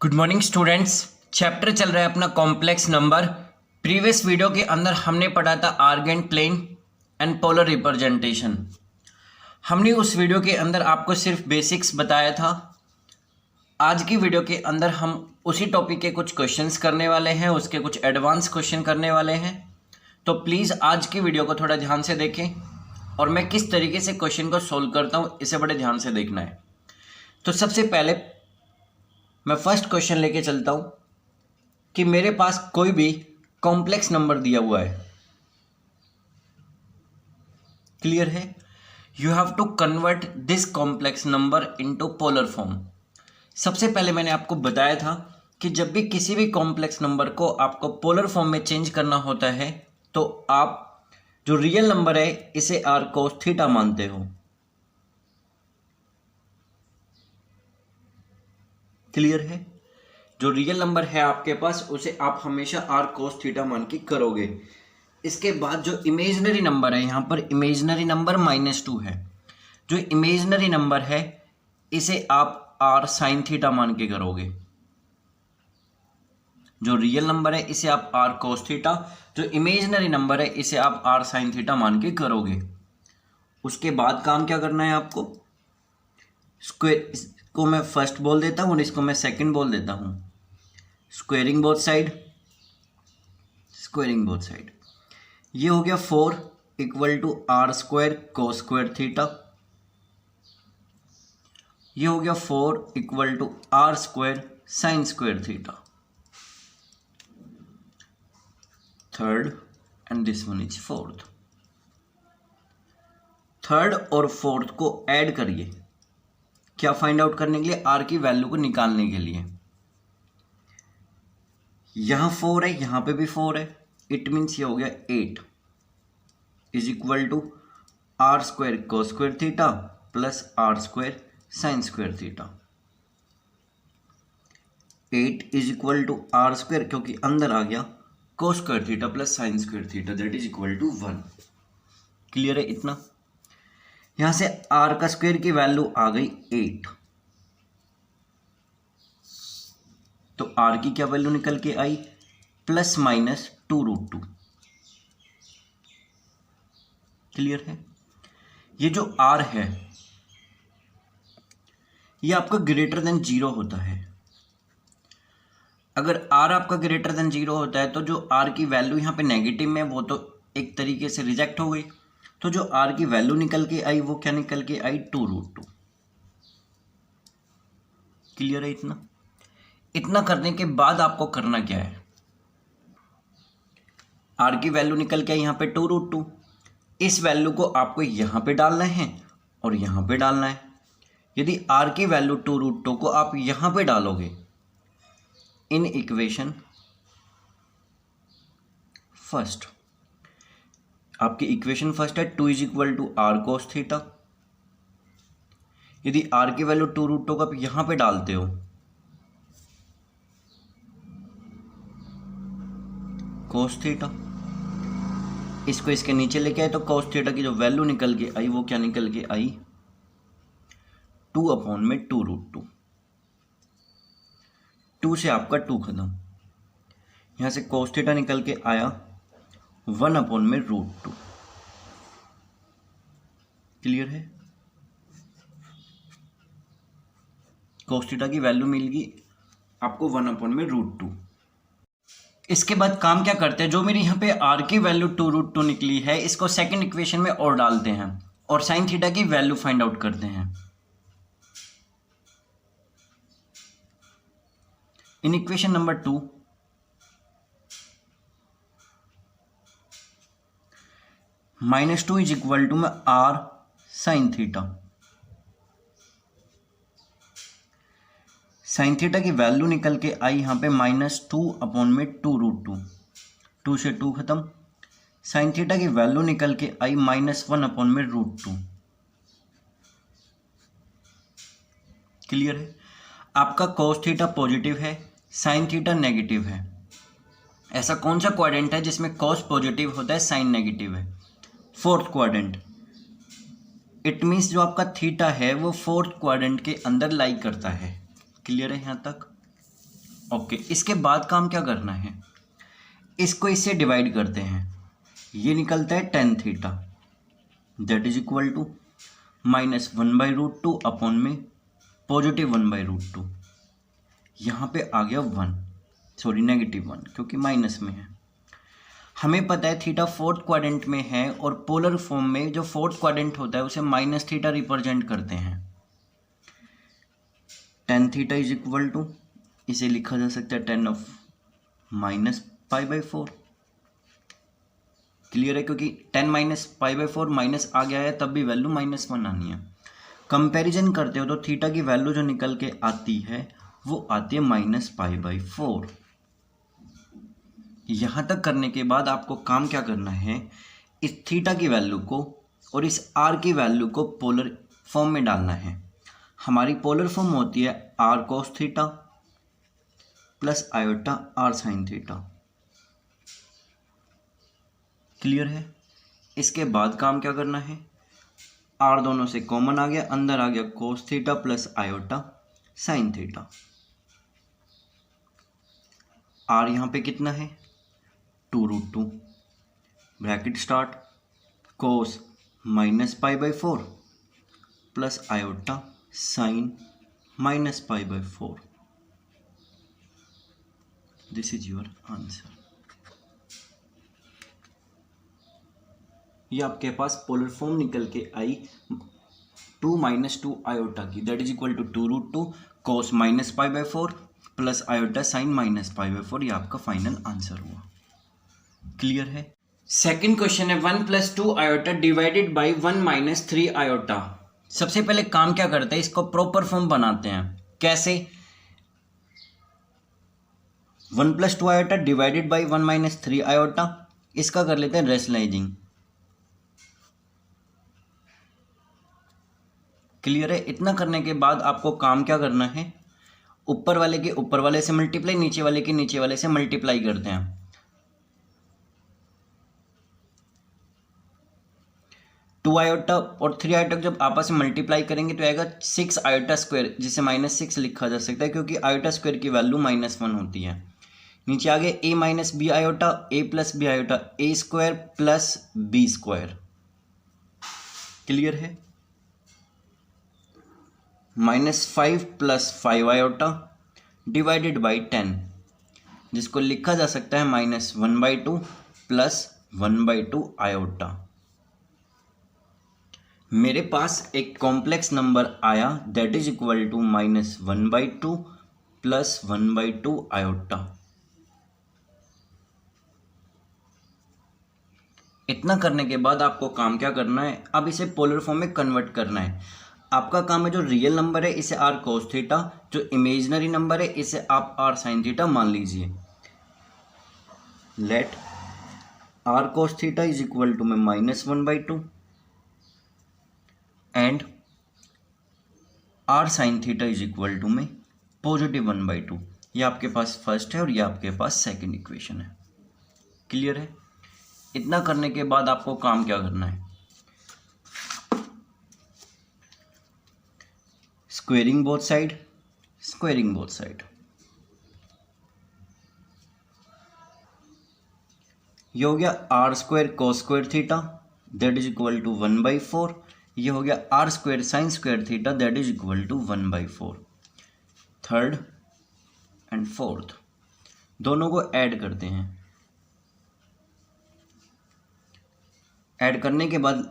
Good morning students. Chapter चल रहा है अपना कॉम्प्लेक्स नंबर। प्रीवियस वीडियो के अंदर हमने पढ़ा था Argand plane and polar representation. हमने उस वीडियो के अंदर आपको सिर्फ बेसिक्स बताया था। आज की वीडियो के अंदर हम उसी टॉपिक के कुछ क्वेश्चंस करने वाले हैं, उसके कुछ एडवांस क्वेश्चन करने वाले हैं। तो प्लीज़ आज की वीडियो को थोड़ा ध्यान से देखें और मैं किस तरीके से क्वेश्चन को सोल्व करता हूँ इसे बड़े ध्यान से देखना है। तो सबसे पहले मैं फर्स्ट क्वेश्चन लेके चलता हूं कि मेरे पास कोई भी कॉम्प्लेक्स नंबर दिया हुआ है। क्लियर है? You have to convert this complex number into polar form. सबसे पहले मैंने आपको बताया था कि जब भी किसी भी कॉम्प्लेक्स नंबर को आपको पोलर फॉर्म में चेंज करना होता है तो आप जो रियल नंबर है इसे आर कोस थीटा मानते हो। क्लियर है? जो रियल नंबर है आपके पास उसे आप हमेशा आर कोस थीटा मान के करोगे। इसके बाद जो इमेजिनरी नंबर है, यहाँ पर इमेजिनरी नंबर -2 है। जो इमेजिनरी नंबर है इसे आप आर साइन थीटा मान के करोगे। जो रियल नंबर है इसे आप आर कोस थीटा, जो इमेजिनरी नंबर है इसे आप आर साइन थीटा मान के करोगे। उसके बाद काम क्या करना है आपको? स्क्वायर को मैं फर्स्ट बोल देता हूँ और इसको मैं सेकंड बोल देता हूँ। Squaring both side, squaring both side. ये हो गया 4 equal to r square cos square theta. ये हो गया 4 equal to r square sine square theta. Third and this one is fourth. Third और फोर्थ को ऐड करिए। क्या फाइंड आउट करने के लिए? आर की वैल्यू को निकालने के लिए। यहां 4 है, यहां पे भी 4 है। इट मीन्स ये हो गया 8 is equal to r square cos square theta plus r square sine square theta. 8 is equal to r square, क्योंकि अंदर आ गया cos square theta plus sine square theta, that is equal to 1। Clear है इतना? यहां से are का square की वैल्यू आ गई 8, तो आर की क्या वैल्यू निकल के आई? ±2√2। क्लियर है? ये जो आर है ये आपका ग्रेटर देन 0 होता है। अगर आर आपका ग्रेटर देन 0 होता है तो जो आर की वैल्यू यहाँ पे नेगेटिव में वो तो एक तरीके से रिजेक्ट हो गई। तो जो आर की वैल्यू निकल के आई वो क्या निकल के आई? 2√2। क्लियर है इतना? इतना करने के बाद आपको करना क्या है? आर की वैल्यू निकल के आई यहाँ पे 2√2। इस वैल्यू को आपको यहाँ पे डालना है और यहाँ पे डालना है। यदि आर की वैल्यू 2√2 को आप यहाँ पे डालोगे इन इक्वेशन फर्स्ट, आपकी इक्वेशन फर्स्ट है 2 is equal to r cos theta. यदि आर की वैल्यू 2√2 को आप यहां पे डालते हो कोस थीटा, इसको इसके नीचे लेके आए तो कोस थीटा की जो वैल्यू निकल के आई वो क्या निकल के आई? 2/2√2। 2 से आपका 2 खत्म, यहां से कोस थीटा निकल के आया 1/√2। क्लियर है? कोस थीटा की वैल्यू मिल गई आपको 1/√2। इसके बाद काम क्या करते हैं? जो मेरी यहाँ पे आर की वैल्यू 2√2 निकली है इसको सेकंड इक्वेशन में और डालते हैं और साइन थीटा की वैल्यू फाइंड आउट करते हैं। In equation number 2 -2 is equal to में r sine theta. Sine theta की वैल्यू निकल के आई यहाँ पे -2/2√2। 2 से 2 खत्म, साइन थीटा की वैल्यू निकल के आई -1/√2। क्लियर है? आपका कोस थीटा पॉजिटिव है, साइन थीटा नेगेटिव है। ऐसा कौन सा क्वाड्रेंट है जिसमें कोस पॉजिटिव होता है साइन नेगेटिव है? Fourth quadrant. इट मीन्स जो आपका थीटा है वो फोर्थ क्वाड्रेंट के अंदर लाई करता है। क्लियर है यहाँ तक? ओके, इसके बाद काम क्या करना है, इसको इससे डिवाइड करते हैं, ये निकलता है tan theta, that is equal to -1/√2 upon में +1/√2। यहाँ पे आ गया -1 क्योंकि माइनस में है। हमें पता है थीटा फोर्थ क्वाड्रेंट में है और पोलर फॉर्म में जो फोर्थ क्वाड्रेंट होता है उसे माइनस थीटा रिप्रेजेंट करते हैं। Tan theta is equal to, इसे लिखा जा सकता है 10 ऑफ -π/4। क्लियर है, क्योंकि 10 -π/4 माइनस आ गया है तब भी वैल्यू -1 आनी है। कंपैरिजन करते हो तो थीटा की वैल्यू जो निकल के आती है वो आती है -π/4। यहाँ तक करने के बाद आपको काम क्या करना है, इस थीटा की वैल्यू को और इस आर की वैल्यू को पोलर फॉर्म में डालना है। हमारी पोलर फॉर्म होती है r cos theta plus iota r sine theta. Clear है। इसके बाद काम क्या करना है, आर दोनों से कॉमन आ गया, अंदर आ गया cos theta plus iota sine theta. R यहाँ पे कितना है 2√2, bracket start, cos -π/4 plus iota sine -π/4। This is your answer. ये आपके पास पोलर फॉर्म निकल के आई 2 - 2 आयोटा की, that is equal to 2√2 cos -π/4 plus iota sine -π/4। ये आपका फाइनल आंसर हुआ। क्लियर है। सेकंड क्वेश्चन है 1 + 2 आयोटा डिवाइडेड बाई 1 - 3 आयोटा। सबसे पहले काम क्या करते हैं, इसको प्रॉपर फॉर्म बनाते हैं। कैसे, 1 + 2 आयोटा डिवाइडेड बाई 1 - 3 आयोटा, इसका कर लेते हैं रेशनलाइजिंग। क्लियर है। इतना करने के बाद आपको काम क्या करना है, ऊपर वाले के ऊपर वाले से मल्टीप्लाई, नीचे वाले के नीचे वाले से मल्टीप्लाई करते हैं। 2 आयोटा और 3 आयोटा जब आपस में मल्टीप्लाई करेंगे तो आएगा 6 आयोटा स्क्वायर, जिसे -6 लिखा जा सकता है क्योंकि आयोटा स्क्वायर की वैल्यू -1 होती है। नीचे आगे a - b iota, a + b iota, a² + b²। Clear है। -5 + 5 आयोटा डिवाइडेड बाई 10, जिसको लिखा जा सकता है -1/2 + 1/2 आयोटा। मेरे पास एक कॉम्प्लेक्स नंबर आया that is equal to -1/2 + 1/2 iota. इतना करने के बाद आपको काम क्या करना है, अब इसे पोलर फॉर्म में कन्वर्ट करना है। आपका काम है जो रियल नंबर है इसे r cos थीटा, जो इमेजिनरी नंबर है इसे आप r sin थीटा मान लीजिए। Let r cos theta is equal to में -1/2 and r sin theta is equal to में +1/2। ये आपके पास फर्स्ट है और ये आपके पास सेकंड इक्वेशन है। क्लियर है। इतना करने के बाद आपको काम क्या करना है, squaring both side, squaring both side. ये हो गया r² cos² theta that is equal to 1/4। ये हो गया r² sin² theta that is equal to 1/4। Third and fourth दोनों को ऐड करते हैं। ऐड करने के बाद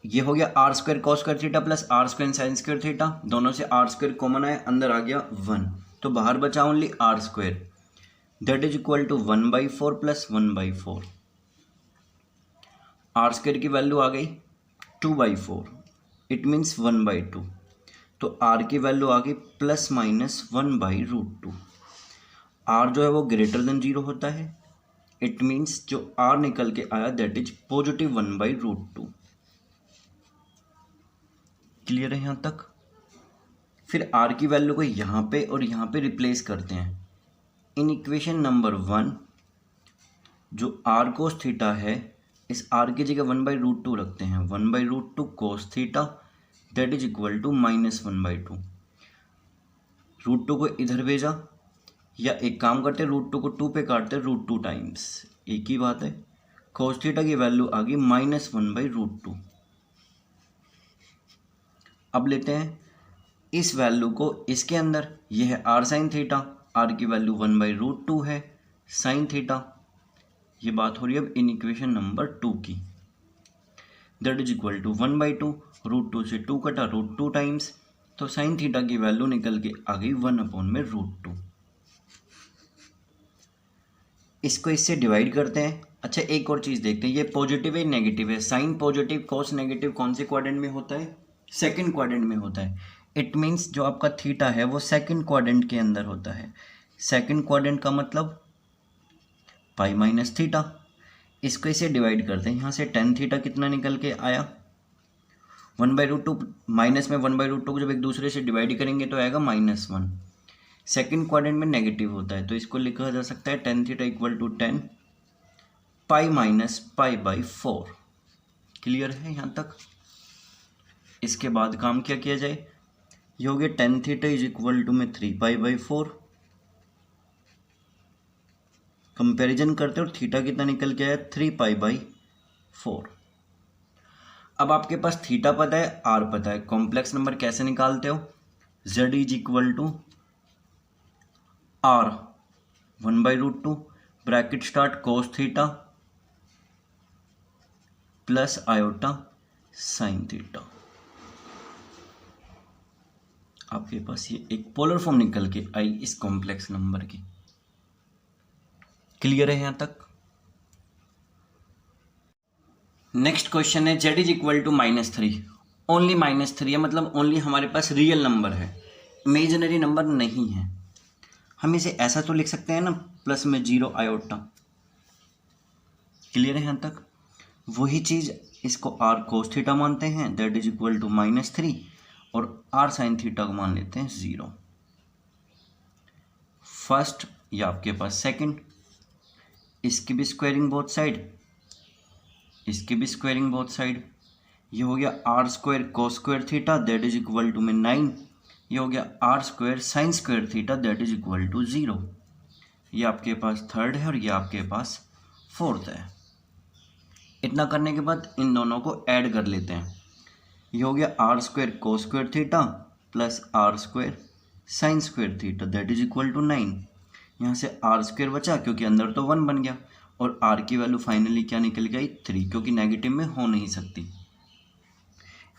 ये हो गया r² cos² theta plus r² sin² theta, दोनों से r² कॉमन आया, अंदर आ गया 1, तो बाहर बचा only r² that is equal to 1/4 + 1/4। r² की वैल्यू आ गई 2/4, इट मीन्स 1/2, तो r की वैल्यू आ गई ±1/√2। r जो है वो ग्रेटर देन 0 होता है, इट मीन्स जो r निकल के आया दैट इज +1/√2। क्लियर है यहाँ तक। फिर r की वैल्यू को यहाँ पे और यहाँ पे रिप्लेस करते हैं। इन इक्वेशन नंबर 1 जो r cos थीटा है, इस r की जगह 1/√2 रखते हैं, 1/√2 cos theta that is equal to -1/2। √2 को इधर भेजा, या एक काम करते रूट टू को 2 पे काटते रूट 2 टाइम्स, एक ही बात है। कोस थीटा की वैल्यू आ गई -1/√2। अब लेते हैं इस वैल्यू को इसके अंदर, यह है आर साइन थीटा, आर की वैल्यू 1/√2 है साइन थीटा। ये बात हो रही है अब इन इक्वेशन नंबर 2 की। दैट इज इक्वल टू 1/2, √2 से 2 कटा √2 टाइम्स, तो साइन थीटा की वैल्यू निकल के आ गई 1/√2। इसको इससे डिवाइड करते हैं। अच्छा एक और चीज़ देखते हैं, ये पॉजिटिव है नेगेटिव है। साइन पॉजिटिव कॉस नेगेटिव कौन से क्वाड्रेंट में होता है? सेकंड क्वाड्रेंट में होता है। इट मीन्स जो आपका थीटा है वो सेकंड क्वाड्रेंट के अंदर होता है। सेकंड क्वाड्रेंट का मतलब पाई माइनस थीटा। इसको इसे डिवाइड करते हैं, यहाँ से टेन थीटा कितना निकल के आया 1/√2, माइनस में 1/√2 को जब एक दूसरे से डिवाइड करेंगे तो आएगा -1। सेकंड क्वाड्रेंट में नेगेटिव होता है तो इसको लिखा जा सकता है tan theta equal to 10 pi minus पाई/4। क्लियर है यहाँ तक? इसके बाद काम क्या किया जाए, ये हो गया tan theta is equal to में 3 पाई/4। कंपैरिजन करते और थीटा कितना निकल के आया 3 पाई/4। अब आपके पास थीटा पता है, आर पता है, कॉम्प्लेक्स नंबर कैसे निकालते हो? z is equal to r 1/√2 bracket start cos theta plus iota sine theta. आपके पास ये एक पोलर फॉर्म निकल के आई इस कॉम्प्लेक्स नंबर की। क्लियर है यहां तक? नेक्स्ट क्वेश्चन है z is equal to -3। Only -3 है, मतलब ओनली हमारे पास रियल नंबर है, इमेजिनरी नंबर नहीं है। हम इसे ऐसा तो लिख सकते हैं ना, प्लस में 0 आयोटा। क्लियर है यहाँ तक? वही चीज़ इसको आर कोस थीटा मानते हैं, दैट इज इक्वल टू -3, और आर साइन थीटा को मान लेते हैं 0। फर्स्ट या आपके पास सेकंड, इसकी भी स्क्वायरिंग बोथ साइड, इसकी भी स्क्वायरिंग बोथ साइड। ये हो गया r square cos square theta that is equal to में 9। ये हो गया r square sine square theta that is equal to 0। ये आपके पास थर्ड है और ये आपके पास फोर्थ है। इतना करने के बाद इन दोनों को ऐड कर लेते हैं। ये हो गया r square cos square theta plus r square sine square theta that is equal to 9। यहाँ से आर स्क्वायर बचा क्योंकि अंदर तो 1 बन गया, और आर की वैल्यू फाइनली क्या निकल गई 3, क्योंकि नेगेटिव में हो नहीं सकती।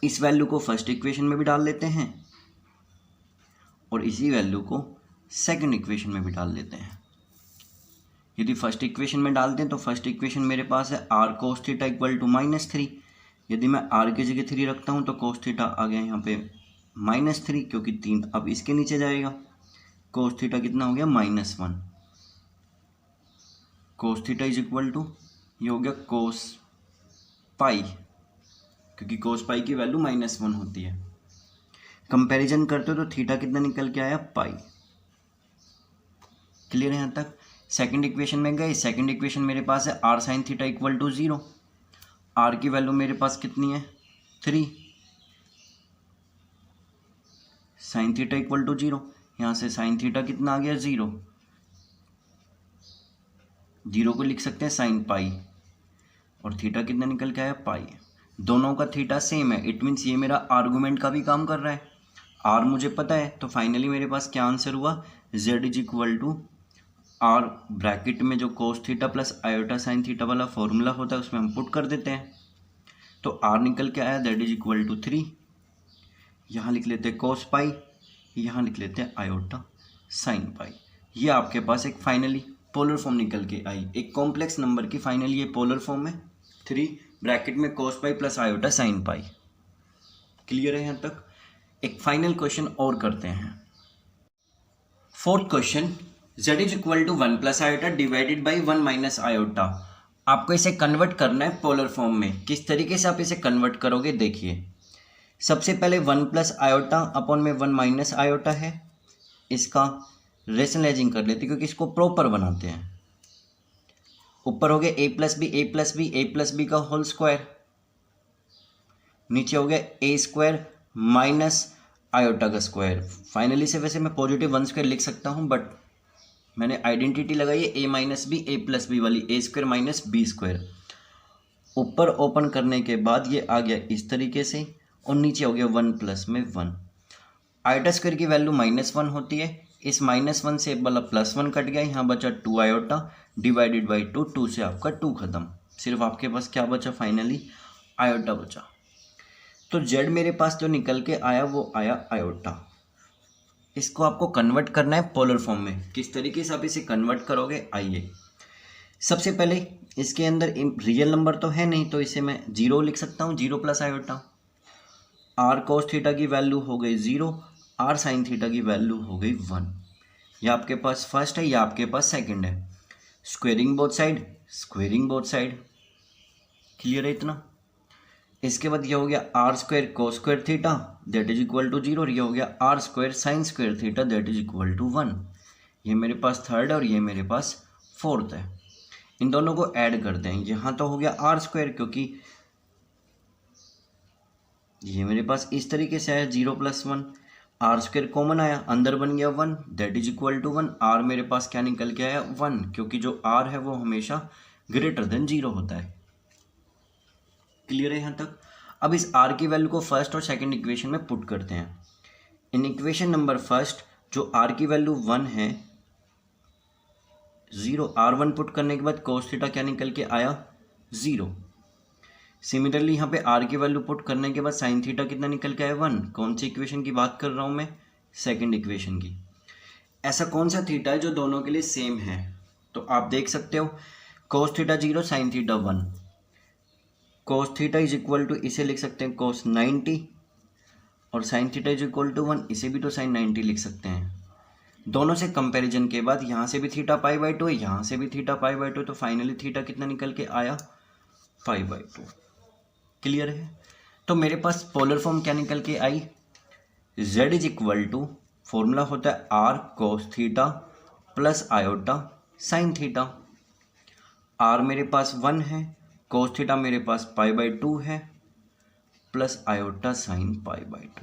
इस वैल्यू को फर्स्ट इक्वेशन में भी डाल लेते हैं और इसी वैल्यू को सेकंड इक्वेशन में भी डाल लेते हैं। यदि फर्स्ट इक्वेशन में डालते हैं तो फर्स्ट इक्वेशन मेरे पास है r cos theta equal to -3। यदि मैं आर की जगह 3 रखता हूँ तो कोस थीटा आ गया यहाँ पे -3, क्योंकि 3 अब इसके नीचे जाएगा। कोस थीटा कितना हो गया -1। Cos theta is equal to ये हो गया कोस पाई, क्योंकि कोस पाई की वैल्यू -1 होती है। कंपैरिजन करते हो तो थीटा कितना निकल के आया पाई। क्लियर है यहाँ तक? सेकंड इक्वेशन में गए, सेकंड इक्वेशन मेरे पास है r sine theta equal to 0। R की वैल्यू मेरे पास कितनी है 3, साइन थीटा इक्वल टू 0। यहाँ से साइन थीटा कितना आ गया 0, 0 को लिख सकते हैं साइन पाई, और थीटा कितना निकल के आया पाई। दोनों का थीटा सेम है, इट मीन्स ये मेरा आर्गूमेंट का भी काम कर रहा है। आर मुझे पता है तो फाइनली मेरे पास क्या आंसर हुआ, z is equal to r bracket में जो cos theta plus iota sine theta वाला फॉर्मूला होता है उसमें हम पुट कर देते हैं, तो आर निकल के आया दैट इज इक्वल टू 3। यहाँ लिख लेते हैं कोस पाई, यहाँ लिख लेते हैं आयोटा साइन पाई। ये आपके पास एक फाइनली पोलर फॉर्म निकल के आई, एक कॉम्प्लेक्स नंबर की फाइनली ये पोलर फॉर्म है 3 ब्रैकेट में cos pi plus iota sine pi. Clear है यहाँ तक? एक फाइनल क्वेश्चन और करते हैं। Fourth question, z is equal to 1 plus iota divided by 1 minus iota. आपको इसे कन्वर्ट करना है पोलर फॉर्म में। किस तरीके से आप इसे कन्वर्ट करोगे देखिए। सबसे पहले 1 प्लस आयोटा अपॉन में 1 माइनस आयोटा है, इसका रेशनलाइजिंग कर लेते हैं क्योंकि इसको प्रॉपर बनाते हैं। ऊपर हो गया a प्लस बी का होल स्क्वायर, नीचे हो गया a स्क्वायर माइनस आयोटा का स्क्वायर। फाइनली से वैसे मैं पॉजिटिव 1 स्क्वायर लिख सकता हूँ, बट मैंने आइडेंटिटी लगाई है ए माइनस बी ए प्लस बी वाली, ए स्क्वायर माइनस बी स्क्वायर। ऊपर ओपन करने के बाद ये आ गया इस तरीके से और नीचे हो गया 1 प्लस में 1। आयोटा स्क्वायर की वैल्यू -1 होती है, इस -1 से वाला +1 कट गया, यहाँ बचा 2 आयोटा डिवाइडेड बाई 2, 2 से आपका 2 खत्म, सिर्फ आपके पास क्या बचा फाइनली, आयोटा बचा। तो जेड मेरे पास जो निकल के आया वो आया आयोटा। इसको आपको कन्वर्ट करना है पोलर फॉर्म में। किस तरीके से आप इसे कन्वर्ट करोगे, आइए। सबसे पहले इसके अंदर रियल नंबर तो है नहीं, तो इसे मैं 0 लिख सकता हूँ, 0 plus iota. R cos theta की वैल्यू हो गई 0, आर साइन थीटा की वैल्यू हो गई 1। यह आपके पास फर्स्ट है, या आपके पास सेकंड है। Squaring both side, squaring both side, clear है इतना। इसके बाद ये हो गया r square cos square theta that is equal to 0, और ये हो गया r square sine square theta that is equal to 1। ये मेरे पास थर्ड है और ये मेरे पास फोर्थ है। इन दोनों को ऐड करते हैं। यहाँ तो हो गया आर स्क्वायर, क्योंकि ये मेरे पास इस तरीके से आया 0 प्लस 1, आर स्क्वायर कॉमन आया, अंदर बन गया 1 that is equal to 1। R मेरे पास क्या निकल के आया 1, क्योंकि जो आर है वो हमेशा ग्रेटर देन 0 होता है। क्लियर है यहाँ तक। अब इस आर की वैल्यू को फर्स्ट और सेकंड इक्वेशन में पुट करते हैं। इन इक्वेशन नंबर फर्स्ट जो आर की वैल्यू 1 है 0, R1 पुट करने के बाद कोस थीटा क्या निकल के आया 0। सिमिलरली यहाँ पे आर की वैल्यू पुट करने के बाद साइन थीटा कितना निकल के आया 1। कौन सी इक्वेशन की बात कर रहा हूँ मैं, सेकंड इक्वेशन की। ऐसा कौन सा थीटा है जो दोनों के लिए सेम है, तो आप देख सकते हो cos theta 0 sine theta 1। Cos theta is equal to, इसे लिख सकते हैं कोस 90, और sine theta is equal to 1, इसे भी तो साइन 90 लिख सकते हैं। दोनों से कंपैरिजन के बाद यहाँ से भी थीटा π/2 है, यहाँ से भी थीटा π/2, तो फाइनली थीटा कितना निकल के आया π/2। क्लियर है। तो मेरे पास पोलर फॉर्म क्या निकल के आई, z is equal to, formula होता है r cos theta plus iota sine theta. r मेरे पास 1 है, कोस थीटा मेरे पास π/2 है, प्लस आयोटा साइन π/2।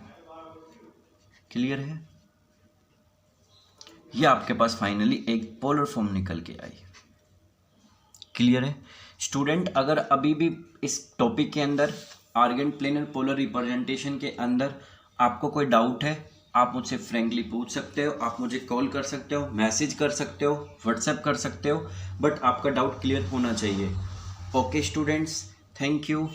क्लियर है। ये आपके पास फाइनली एक पोलर फॉर्म निकल के आई। क्लियर है स्टूडेंट। अगर अभी भी इस टॉपिक के अंदर आर्गेंट प्लेनर पोलर रिप्रेजेंटेशन के अंदर आपको कोई डाउट है, आप मुझसे फ्रेंकली पूछ सकते हो, आप मुझे कॉल कर सकते हो, मैसेज कर सकते हो, व्हाट्सएप कर सकते हो, बट आपका डाउट क्लियर होना चाहिए। Okay students, thank you.